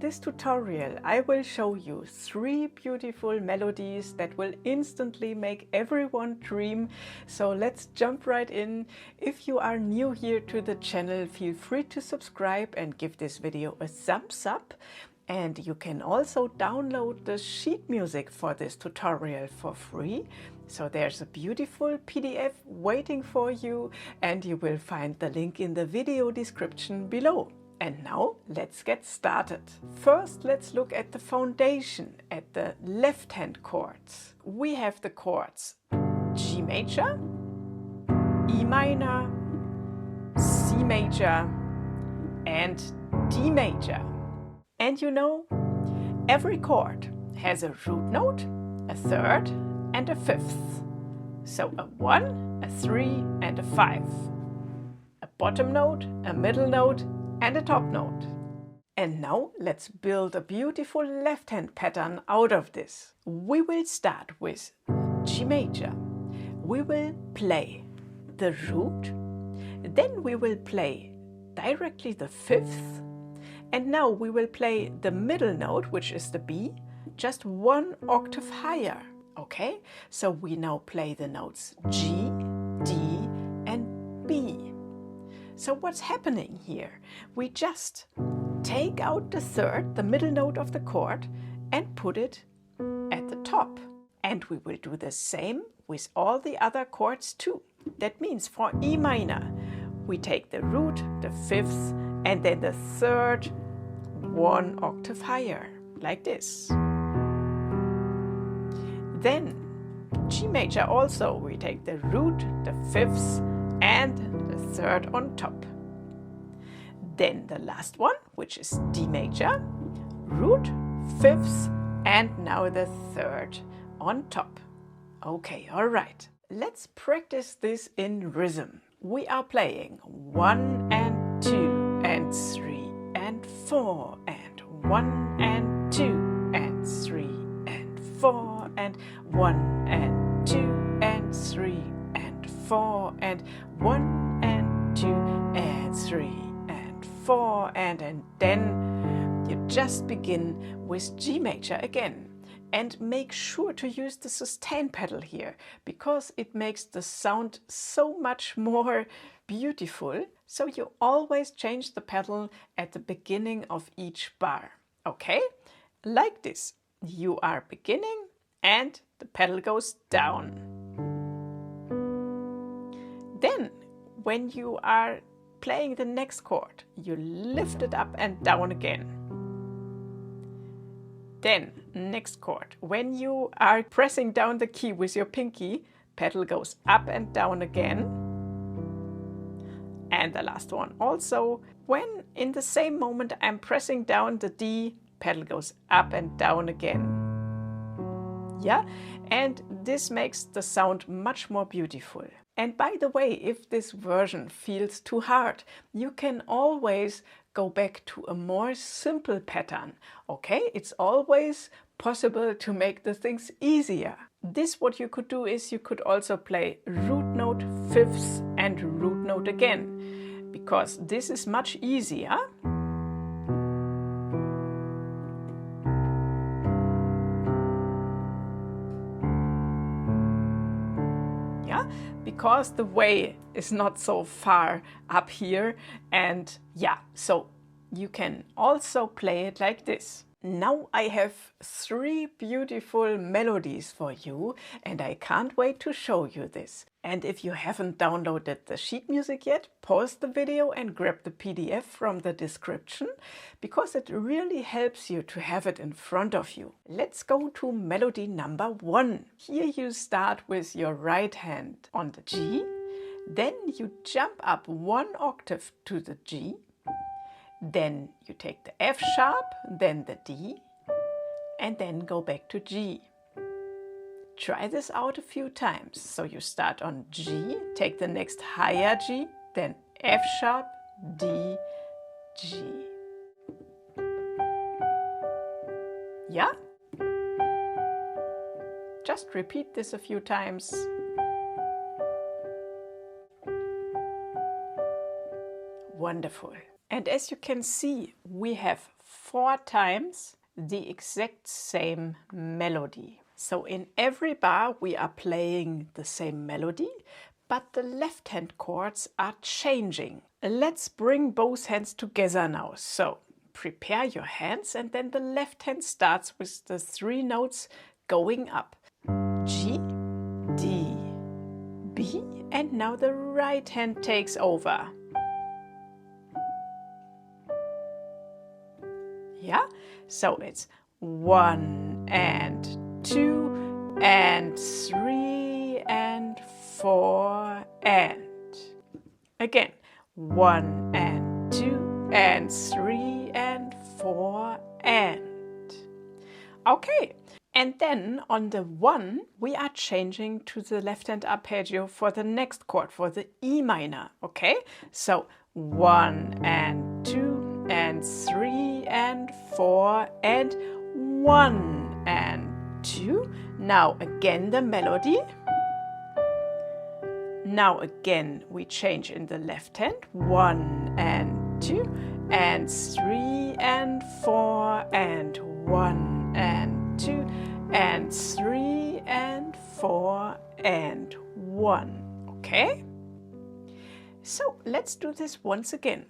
this tutorial I will show you 3 beautiful melodies that will instantly make everyone dream. So let's jump right in. If you are new here to the channel, feel free to subscribe and give this video a thumbs up. And you can also download the sheet music for this tutorial for free. So there's a beautiful PDF waiting for you, and you will find the link in the video description below. And now let's get started. First, let's look at the foundation, at the left-hand chords. We have the chords G major, E minor, C major, and D major. And you know, every chord has a root note, a third, and a fifth. So a 1, a 3, and a 5. A bottom note, a middle note, and a top note. And now let's build a beautiful left-hand pattern out of this. We will start with G major. We will play the root, then we will play directly the fifth, and now we will play the middle note, which is the B, just 1 octave higher. Okay, so we now play the notes G, D, and B. So what's happening here? We just take out the third, the middle note of the chord, and put it at the top. And we will do the same with all the other chords too. That means for E minor, we take the root, the fifth, and then the third 1 octave higher, like this. Then G major also, we take the root, the fifth, and the third on top. Then the last one, which is D major, root, fifth, and now the third on top. Okay, all right. Let's practice this in rhythm. We are playing 1 and 2 and 3 and 4 and 1 and 2 and 3 and 4 and 1 and 2 and 3 and 4 and 1 and 2 and 3 and 4 and then you just begin with G major again. And make sure to use the sustain pedal here, because it makes the sound so much more beautiful. So you always change the pedal at the beginning of each bar. Okay? Like this. You are beginning and the pedal goes down. Then, when you are playing the next chord, you lift it up and down again. Then, next chord, when you are pressing down the key with your pinky, pedal goes up and down again. And the last one also, when in the same moment I'm pressing down the D, pedal goes up and down again. Yeah, and this makes the sound much more beautiful. And by the way, if this version feels too hard, you can always go back to a more simple pattern. Okay, it's always possible to make the things easier. This, what you could do is you could also play root note, fifths, and root note again, because this is much easier. Because the way is not so far up here, and yeah, so you can also play it like this. Now I have 3 beautiful melodies for you, and I can't wait to show you this. And if you haven't downloaded the sheet music yet, pause the video and grab the PDF from the description, because it really helps you to have it in front of you. Let's go to melody number 1. Here you start with your right hand on the G, then you jump up 1 octave to the G, then you take the F sharp, then the D, and then go back to G. Try this out a few times. So you start on G, take the next higher G, then F sharp, D, G. Yeah? Just repeat this a few times. Wonderful. And as you can see, we have 4 times the exact same melody. So in every bar we are playing the same melody, but the left hand chords are changing. Let's bring both hands together now. So prepare your hands, and then the left hand starts with the 3 notes going up. G, D, B, and now the right hand takes over. Yeah, so it's 1 and 2 and 3 and 4 and again 1 and 2 and 3 and 4 and. Okay, and then on the 1 we are changing to the left hand arpeggio for the next chord, for the E minor. Okay, so 1 and 2 and 3 and 4 and 1 and 2. Now again the melody. Now again we change in the left hand. 1 and 2 and 3 and 4 and 1 and 2 and 3 and 4 and 1. Okay? So let's do this once again.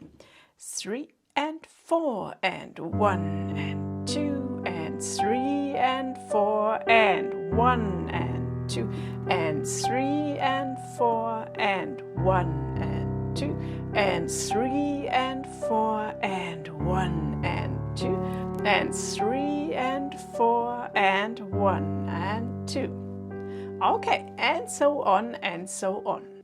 3 and 4 and 1 and 2 and 3 and 4 and 1 and 2 and 3 and 4 and 1 and 2 and 3 and 4 and 1 and 2 and 3 and 4 and 1 and 2. Okay, and so on and so on.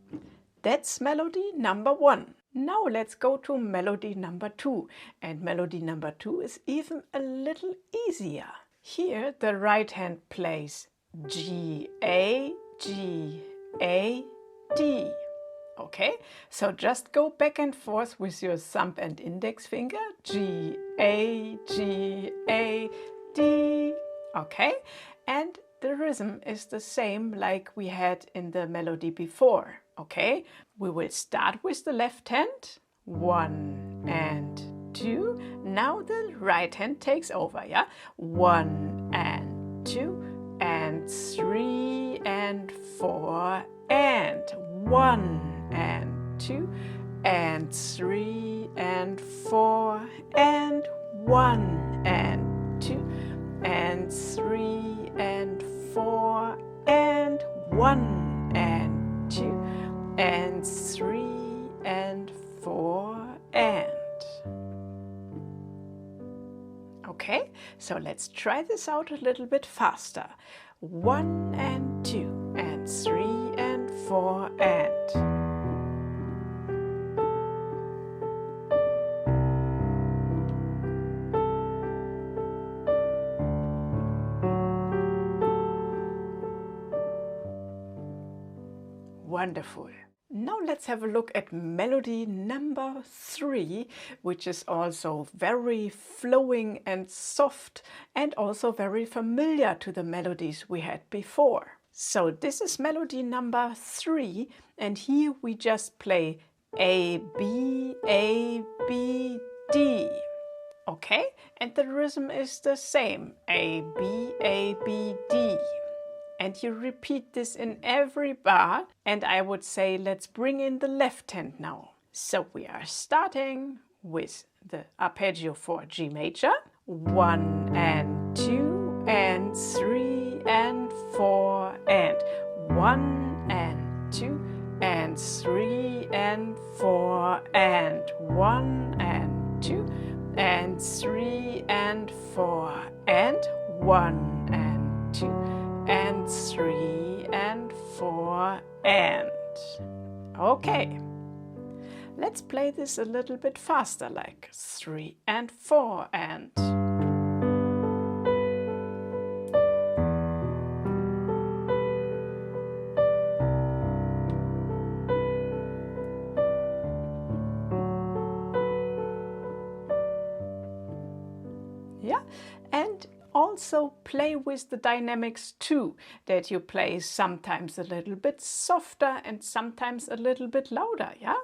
That's melody number 1. Now let's go to melody number 2. And melody number 2 is even a little easier. Here the right hand plays G, A, G, A, D. Okay, so just go back and forth with your thumb and index finger. G, A, G, A, D. Okay, and the rhythm is the same like we had in the melody before. Okay, we will start with the left hand. 1 and 2. Now the right hand takes over, yeah? 1 and 2 and 3 and 4 and 1 and 2 and 3 and 4 and 1 and 2 and 3 and 4 and 1 and 2 and 3 and 4 and. Okay, so let's try this out a little bit faster. 1 and 2 and 3 and 4 and. Wonderful. Now let's have a look at melody number 3, which is also very flowing and soft and also very familiar to the melodies we had before. So this is melody number 3, and here we just play A, B, D. Okay, and the rhythm is the same, A, B, D. And you repeat this in every bar, and I would say let's bring in the left hand now. So we are starting with the arpeggio for G major. 1 and 2 and 3 and 4 and 1 and 2 and 3 and 4 and 1 and 2 and 3 and 4 and 1 and 2 and 3 and 4 and. Okay, let's play this a little bit faster, like 3 and 4 and. Yeah, and also play with the dynamics too, that you play sometimes a little bit softer and sometimes a little bit louder, yeah?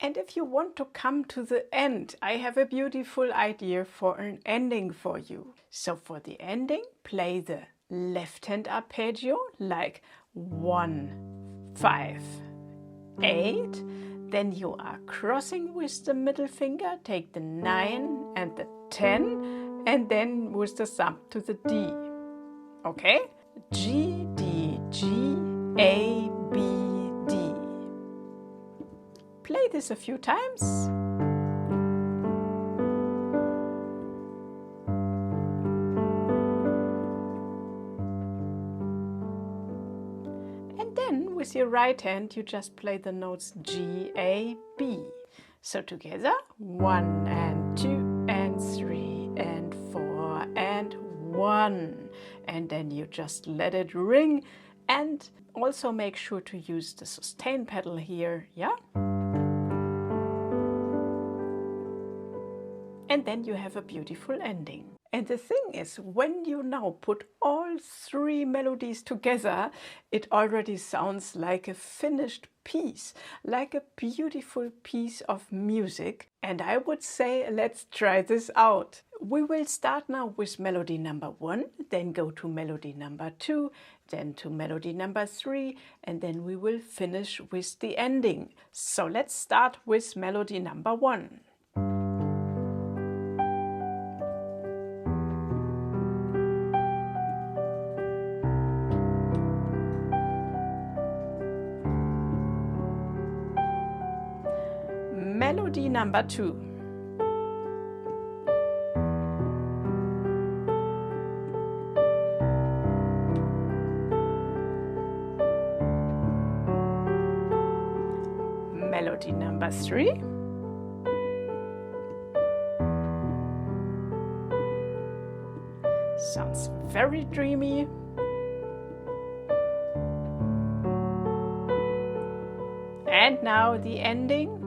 And if you want to come to the end, I have a beautiful idea for an ending for you. So for the ending, play the left hand arpeggio like 1, 5, 8. Then you are crossing with the middle finger, take the 9 and the 10, and then with the thumb to the D. Okay? G, D, G, A, B, D. Play this a few times. And then with your right hand you just play the notes G, A, B. So together 1 and 2 and 3 and 4 and 1. And then you just let it ring, and also make sure to use the sustain pedal here, yeah? And then you have a beautiful ending. And the thing is, when you now put all 3 melodies together, it already sounds like a finished piece, like a beautiful piece of music. And I would say, let's try this out. We will start now with melody number 1, then go to melody number 2, then to melody number 3, and then we will finish with the ending. So let's start with melody number 1. Melody number 2. Melody number 3. Sounds very dreamy. And now the ending.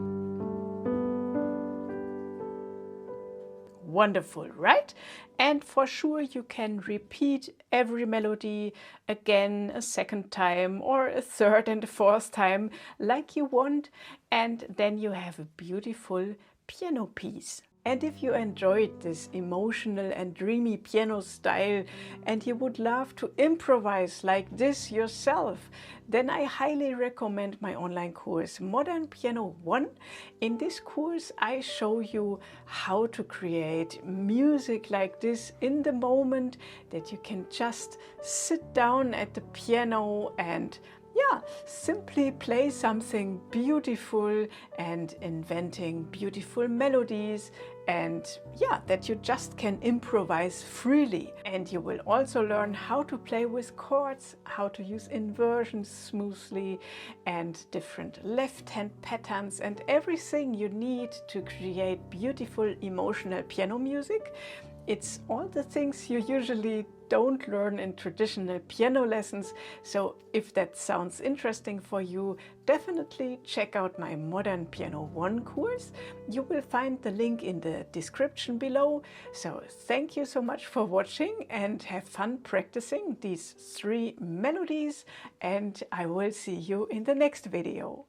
Wonderful, right? And for sure you can repeat every melody again a second time or a third and a fourth time like you want, and then you have a beautiful piano piece. And if you enjoyed this emotional and dreamy piano style and you would love to improvise like this yourself, then I highly recommend my online course Modern Piano 1. In this course I show you how to create music like this in the moment, that you can just sit down at the piano and simply play something beautiful and inventing beautiful melodies, and that you just can improvise freely. And you will also learn how to play with chords, how to use inversions smoothly, and different left hand patterns, and everything you need to create beautiful emotional piano music. It's all the things you usually don't learn in traditional piano lessons. So if that sounds interesting for you, definitely check out my Modern Piano 1 course. You will find the link in the description below. So thank you so much for watching, and have fun practicing these 3 melodies, and I will see you in the next video.